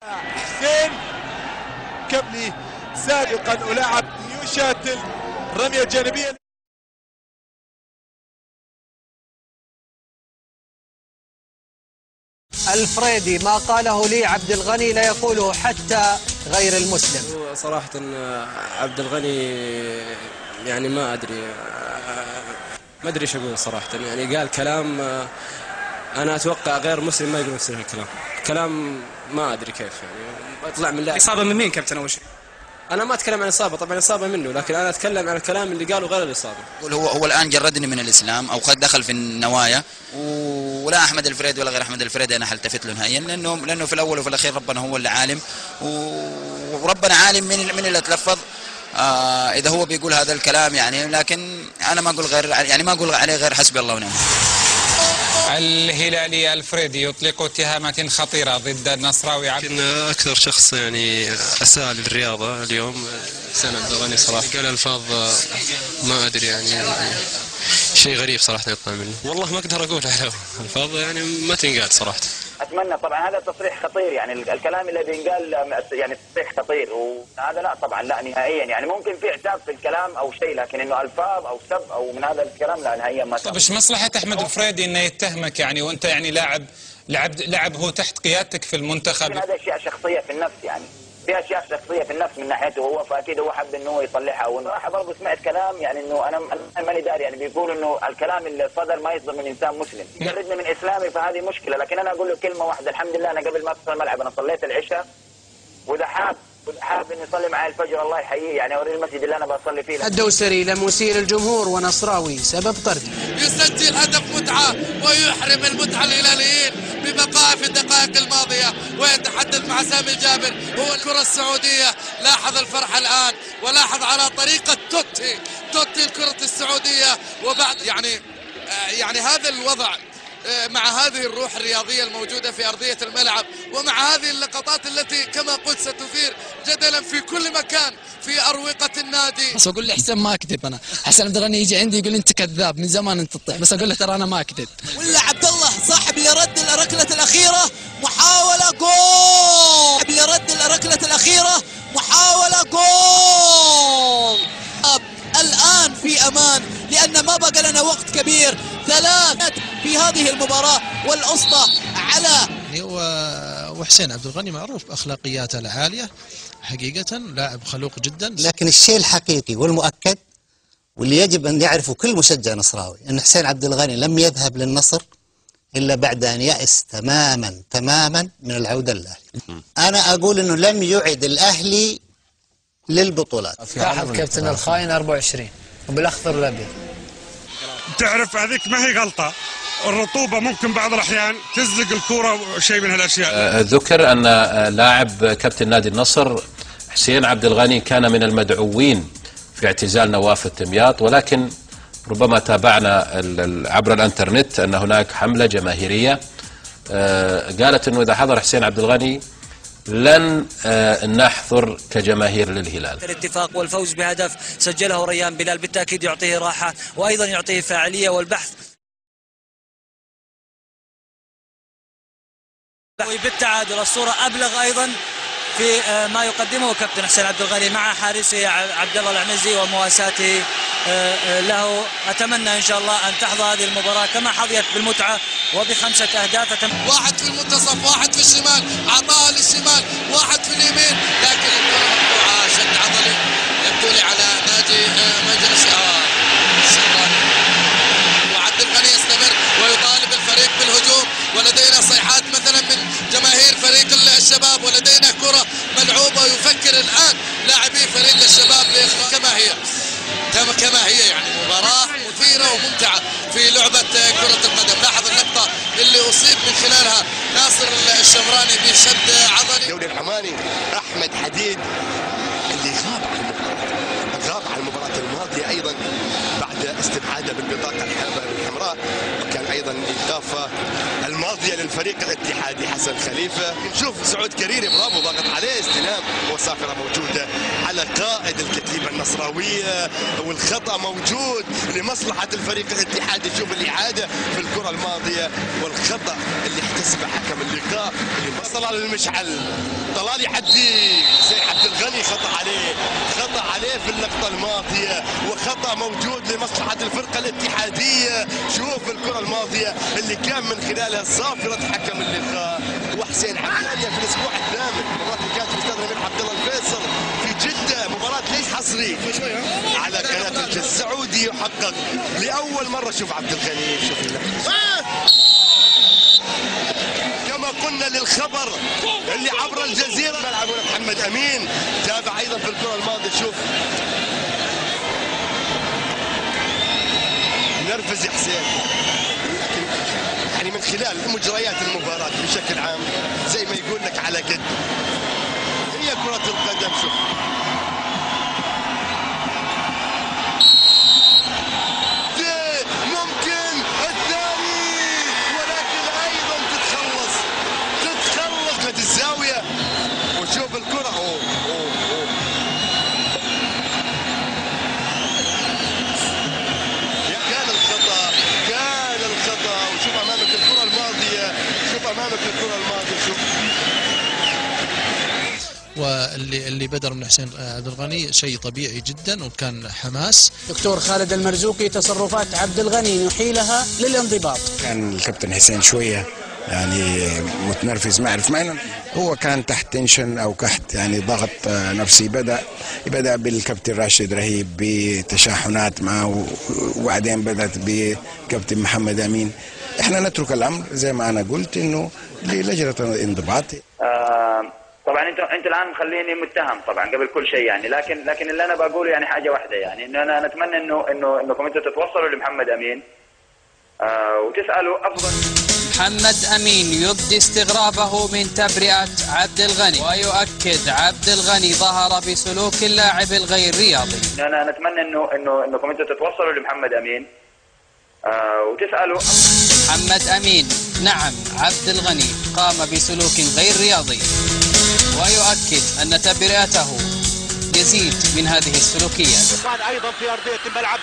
حسين كبلي سابقا ولاعب يشاتل رمية جانبية. الفريدي ما قاله لي عبد الغني لا يقوله حتى غير المسلم. صراحة عبد الغني يعني ما أدري ايش أقول صراحة، يعني قال كلام أنا أتوقع غير مسلم ما يقول نفس الكلام، كلام ما أدري كيف يعني طلع من لا. إصابة من مين كابتن أول شيء؟ أنا ما أتكلم عن إصابة، طبعا إصابة منه، لكن أنا أتكلم عن الكلام اللي قاله غير الإصابة. هو الآن جردني من الإسلام أو قد دخل في النوايا، ولا أحمد الفريدي ولا غير أحمد الفريدي أنا حلتفت له نهائيا، لأنه في الأول وفي الأخير ربنا هو اللي عالم، وربنا عالم من اللي تلفظ إذا هو بيقول هذا الكلام يعني، لكن أنا ما أقول غير يعني ما أقول عليه غير حسبي الله ونعم. الهلالي الفريدي يطلق اتهامات خطيرة ضد النصراوي. يمكن أكثر شخص يعني أساء للرياضة اليوم حسين عبد الغني صراحة، قال ألفاظ ما أدري يعني شيء غريب صراحة يطلع منه، والله ما أقدر أقول على ألفاظ يعني ما تنقال صراحة. اتمنى طبعا هذا تصريح خطير، يعني الكلام اللي بينقال يعني تصريح خطير، وهذا لا طبعا لا نهائيا، يعني ممكن في عتاب في الكلام او شيء، لكن انه الفاظ او سب او من هذا الكلام لا نهائيا ما. طيب ايش مصلحة احمد الفريدي انه يتهمك يعني وانت يعني لاعب هو تحت قيادتك في المنتخب؟ هذا اشياء شخصيه في النفس، يعني في اشياء شخصيه في النفس من ناحيته هو، فاكيد هو حب انه هو يطلعها. وصراحه برضه سمعت كلام يعني انه انا ماني داري، يعني بيقول انه الكلام اللي صدر ما يصدر من انسان مسلم، يجردني من اسلامي، فهذه مشكله. لكن انا اقول له كلمه واحده، الحمد لله انا قبل ما ادخل الملعب انا صليت العشاء، واذا حاب انه يصلي معي الفجر الله يحييه، يعني اوري المسجد اللي انا بصلي فيه. الدوسري لم يثير الجمهور ونصراوي سبب طرده. يسجل هدف متعه ويحرم المتعه الهلاليين ببقاء في الدقائق الماضيه، ويتحدث مع سامي الجابر. هو الكره السعوديه، لاحظ الفرحه الان ولاحظ على طريقه توتي الكره السعوديه. وبعد يعني هذا الوضع مع هذه الروح الرياضية الموجودة في أرضية الملعب، ومع هذه اللقطات التي كما قلت ستثير جدلا في كل مكان في أروقة النادي. بس أقول له حسين ما أكذب، أنا حسين عبد الغني يجي عندي يقول أنت كذاب من زمان أنت تطيح، بس أقول له ترى أنا ما أكذب. ولا عبد الله صاحب لرد الركلة الأخيرة، محاولة جول لرد الركلة الأخيرة، محاولة جول. الآن في أمان لأن ما بقى لنا وقت كبير، 3 في هذه المباراة والأسطى على وحسين عبد الغني معروف بأخلاقياته العالية حقيقة، لاعب خلوق جدا. لكن الشيء الحقيقي والمؤكد واللي يجب أن يعرفه كل مشجع نصراوي أن حسين عبد الغني لم يذهب للنصر إلا بعد أن يأس تماما من العودة للأهلي. أنا أقول أنه لم يعد الأهلي للبطولات. لاحظ كابتن الخاين 24 وبالأخضر والأبيض. تعرف هذيك ما هي غلطة، الرطوبة ممكن بعض الأحيان تزلق الكرة وشيء من هالأشياء. ذكر أن لاعب كابتن نادي النصر حسين عبد الغني كان من المدعوين في اعتزال نواف الدمياط، ولكن ربما تابعنا عبر الانترنت أن هناك حملة جماهيرية قالت أنه إذا حضر حسين عبد الغني لن نحضر كجماهير للهلال. الاتفاق والفوز بهدف سجله ريان بلال بالتأكيد يعطيه راحة وأيضا يعطيه فاعلية، والبحث بالتعادل. الصورة أبلغ أيضا في ما يقدمه كابتن حسين عبد الغني مع حارسه عبد الله العنزي ومواساته له. أتمنى إن شاء الله أن تحظى هذه المباراة كما حظيت بالمتعة وب5 أهداف. واحد في المنتصف، واحد في الشمال، عطاء للشمال، واحد في اليمين، لكن الكرة مقطوعة. شد عضلي يبدو لي على نادي مجلس الشمراني. وعبد الغني يستمر ويطالب الفريق بالهجوم، ولدينا صيحات مثلا من جماهير فريق الشباب، ولدينا كرة ملعوبة. ويفكر الآن لاعبي فريق الشباب كما هي يعني مباراة مثيرة وممتعة في لعبة كرة القدم. لاحظ اللقطة اللي أصيب من خلالها ناصر الشمراني بشد عضلي. الدوري العماني أحمد حديد اللي غاب عن المباراة الماضية أيضا بعد استبعاده بالبطاقة الحمراء، وكان أيضا الإضافة الماضية من الفريق الاتحادي حسن خليفه. نشوف سعود كريري برافو ضاغط عليه استلام وصافره موجوده على قائد الكتيبه النصراويه والخطا موجود لمصلحه الفريق الاتحادي. شوف الاعاده في الكره الماضيه والخطا اللي احتسبه حكم اللقاء اللي وصل للمشعل. طلال يحدي سيد عبد الغني خطا عليه في اللقطه الماضيه وخطا موجود لمصلحه الفرقه الاتحاديه. شوف الكره الماضيه اللي كان من خلالها صافره حكم اللقاء وحسين عبد في الاسبوع الثامن. المباراه اللي كانت في استاد الامير عبد الله الفيصل في جده، مباراه ليش حصري على قناه الجزيره. السعودي يحقق لاول مره. شوف عبد الغني شوف كما قلنا للخبر اللي عبر الجزيره. ملعب محمد امين تابع ايضا في الكره الماضيه. شوف نرفز يا حسين يعني من خلال مجريات المباراه بشكل عام زي ما يقول لك على قد هي كره القدم. شوف ممكن الثاني ولكن ايضا تتخلص من الزاويه. وشوف الكره كان الخطا وشوف امامك الكره الماضيه. شوف واللي بدر من حسين عبد الغني شيء طبيعي جدا وكان حماس. دكتور خالد المرزوقي تصرفات عبد الغني نحيلها للانضباط. كان الكابتن حسين شويه يعني متنرفز، ما اعرف معنى هو كان تحت تنشن او تحت يعني ضغط نفسي. بدا بالكابتن راشد رهيب بتشاحنات معه وبعدين بدات بكابتن محمد امين. احنا نترك الامر زي ما انا قلت انه للجنه الانضباط. طبعا انت الان مخليني متهم طبعا قبل كل شيء يعني، لكن اللي انا بقوله يعني حاجه واحده يعني انه انا نتمنى انكم انتم تتوصلوا لمحمد امين وتسالوا افضل. محمد أمين يبدي استغرابه من تبرئة عبد الغني ويؤكد عبد الغني ظهر بسلوك اللاعب الغير رياضي. أنا نتمنى إنكم أنتم تتوصلوا لمحمد أمين وتسألوا. محمد أمين نعم عبد الغني قام بسلوك غير رياضي ويؤكد أن تبرئته يزيد من هذه السلوكيات. أيضا في أرضية الملعب